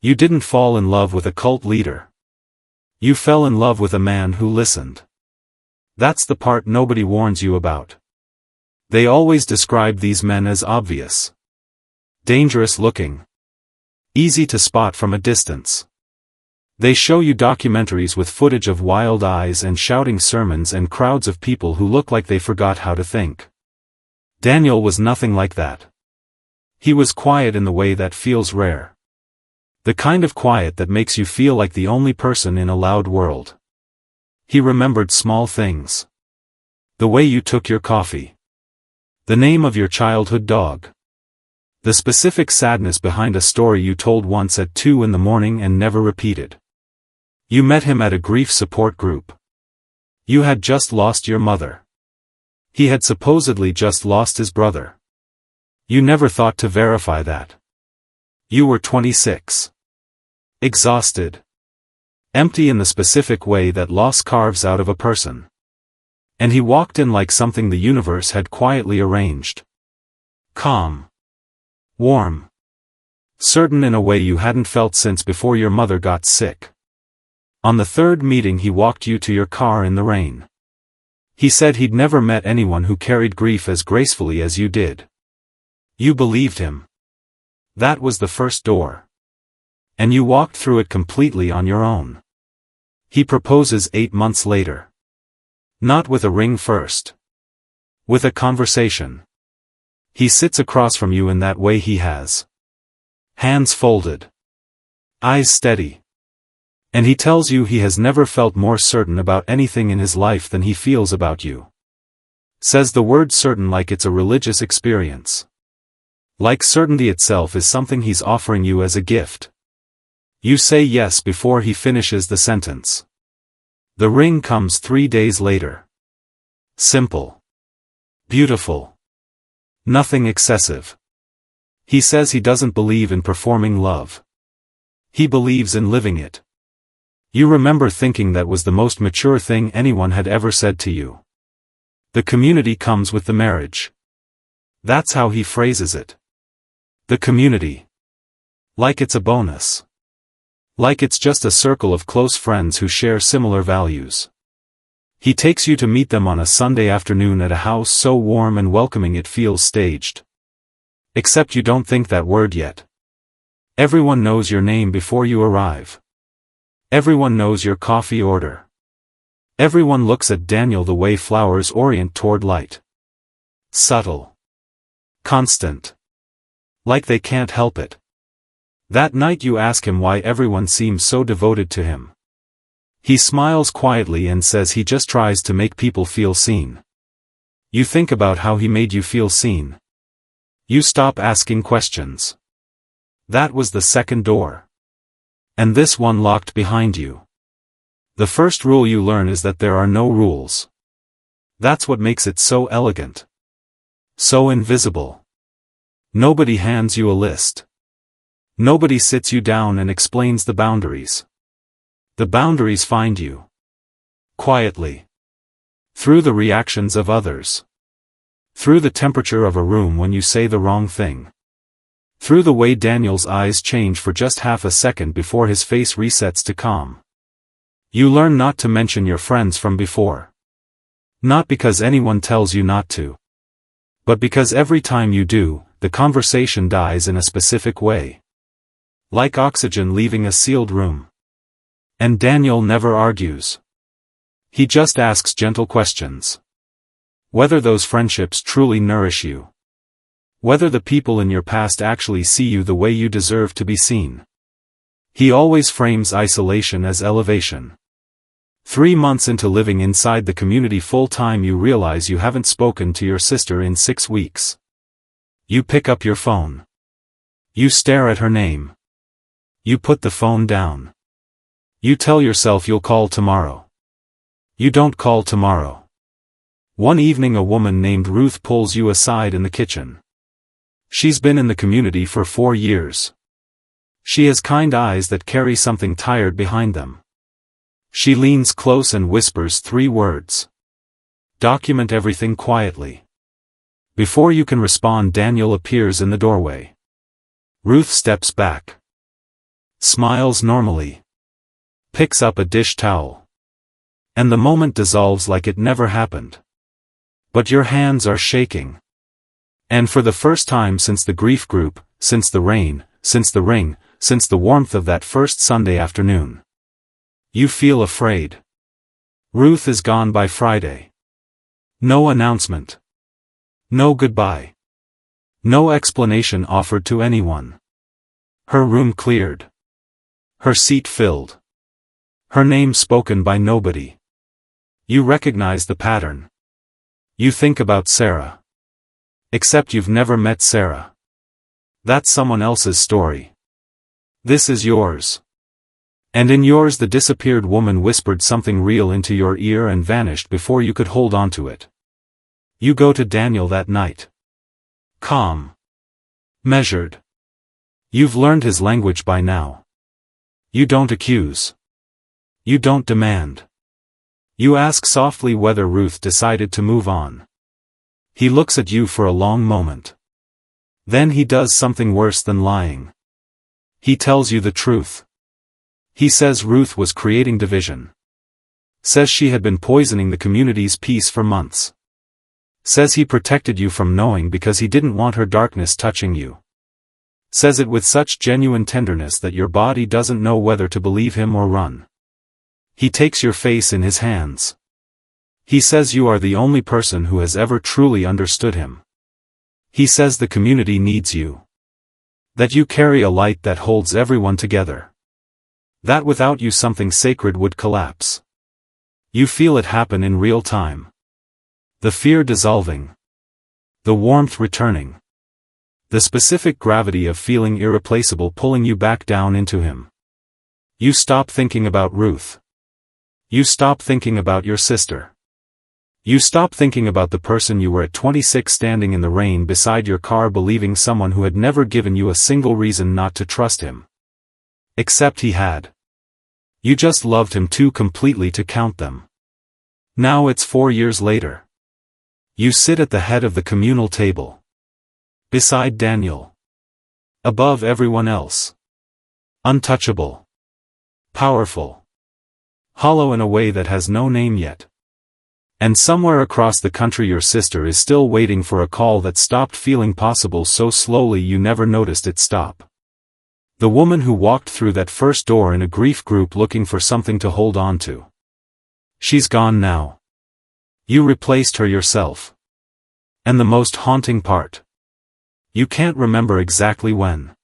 You didn't fall in love with a cult leader. You fell in love with a man who listened. That's the part nobody warns you about. They always describe these men as obvious. Dangerous looking. Easy to spot from a distance. They show you documentaries with footage of wild eyes and shouting sermons and crowds of people who look like they forgot how to think. Daniel was nothing like that. He was quiet in the way that feels rare. The kind of quiet that makes you feel like the only person in a loud world. He remembered small things. The way you took your coffee. The name of your childhood dog. The specific sadness behind a story you told once at 2 in the morning and never repeated. You met him at a grief support group. You had just lost your mother. He had supposedly just lost his brother. You never thought to verify that. You were 26. Exhausted. Empty in the specific way that loss carves out of a person. And he walked in like something the universe had quietly arranged. Calm. Warm. Certain in a way you hadn't felt since before your mother got sick. On the third meeting he walked you to your car in the rain. He said he'd never met anyone who carried grief as gracefully as you did. You believed him. That was the first door. And you walked through it completely on your own. He proposes 8 months later. Not with a ring first. With a conversation. He sits across from you in that way he has. Hands folded. Eyes steady. And he tells you he has never felt more certain about anything in his life than he feels about you. Says the word certain like it's a religious experience. Like certainty itself is something he's offering you as a gift. You say yes before he finishes the sentence. The ring comes 3 days later. Simple. Beautiful. Nothing excessive. He says he doesn't believe in performing love. He believes in living it. You remember thinking that was the most mature thing anyone had ever said to you. The community comes with the marriage. That's how he phrases it. The community. Like it's a bonus. Like it's just a circle of close friends who share similar values. He takes you to meet them on a Sunday afternoon at a house so warm and welcoming it feels staged. Except you don't think that word yet. Everyone knows your name before you arrive. Everyone knows your coffee order. Everyone looks at Daniel the way flowers orient toward light. Subtle. Constant. Like they can't help it. That night you ask him why everyone seems so devoted to him. He smiles quietly and says he just tries to make people feel seen. You think about how he made you feel seen. You stop asking questions. That was the second door. And this one locked behind you. The first rule you learn is that there are no rules. That's what makes it so elegant. So invisible. Nobody hands you a list. Nobody sits you down and explains the boundaries. The boundaries find you. Quietly. Through the reactions of others. Through the temperature of a room when you say the wrong thing. Through the way Daniel's eyes change for just half a second before his face resets to calm. You learn not to mention your friends from before. Not because anyone tells you not to. But because every time you do, the conversation dies in a specific way. Like oxygen leaving a sealed room. And Daniel never argues. He just asks gentle questions. Whether those friendships truly nourish you. Whether the people in your past actually see you the way you deserve to be seen. He always frames isolation as elevation. 3 months into living inside the community full-time you realize you haven't spoken to your sister in 6 weeks. You pick up your phone. You stare at her name. You put the phone down. You tell yourself you'll call tomorrow. You don't call tomorrow. One evening a woman named Ruth pulls you aside in the kitchen. She's been in the community for 4 years. She has kind eyes that carry something tired behind them. She leans close and whispers 3 words. Document everything quietly. Before you can respond, Daniel appears in the doorway. Ruth steps back. Smiles normally. Picks up a dish towel. And the moment dissolves like it never happened. But your hands are shaking. And for the first time since the grief group, since the rain, since the ring, since the warmth of that first Sunday afternoon, you feel afraid. Ruth is gone by Friday. No announcement. No goodbye. No explanation offered to anyone. Her room cleared. Her seat filled. Her name spoken by nobody. You recognize the pattern. You think about Sarah. Except you've never met Sarah. That's someone else's story. This is yours. And in yours the disappeared woman whispered something real into your ear and vanished before you could hold on to it. You go to Daniel that night. Calm. Measured. You've learned his language by now. You don't accuse. You don't demand. You ask softly whether Ruth decided to move on. He looks at you for a long moment. Then he does something worse than lying. He tells you the truth. He says Ruth was creating division. Says she had been poisoning the community's peace for months. Says he protected you from knowing because he didn't want her darkness touching you. Says it with such genuine tenderness that your body doesn't know whether to believe him or run. He takes your face in his hands. He says you are the only person who has ever truly understood him. He says the community needs you. That you carry a light that holds everyone together. That without you something sacred would collapse. You feel it happen in real time. The fear dissolving. The warmth returning. The specific gravity of feeling irreplaceable pulling you back down into him. You stop thinking about Ruth. You stop thinking about your sister. You stop thinking about the person you were at 26 standing in the rain beside your car believing someone who had never given you a single reason not to trust him. Except he had. You just loved him too completely to count them. Now it's 4 years later. You sit at the head of the communal table. Beside Daniel. Above everyone else. Untouchable. Powerful. Hollow in a way that has no name yet. And somewhere across the country your sister is still waiting for a call that stopped feeling possible so slowly you never noticed it stop. The woman who walked through that first door in a grief group looking for something to hold on to. She's gone now. You replaced her yourself. And the most haunting part. You can't remember exactly when.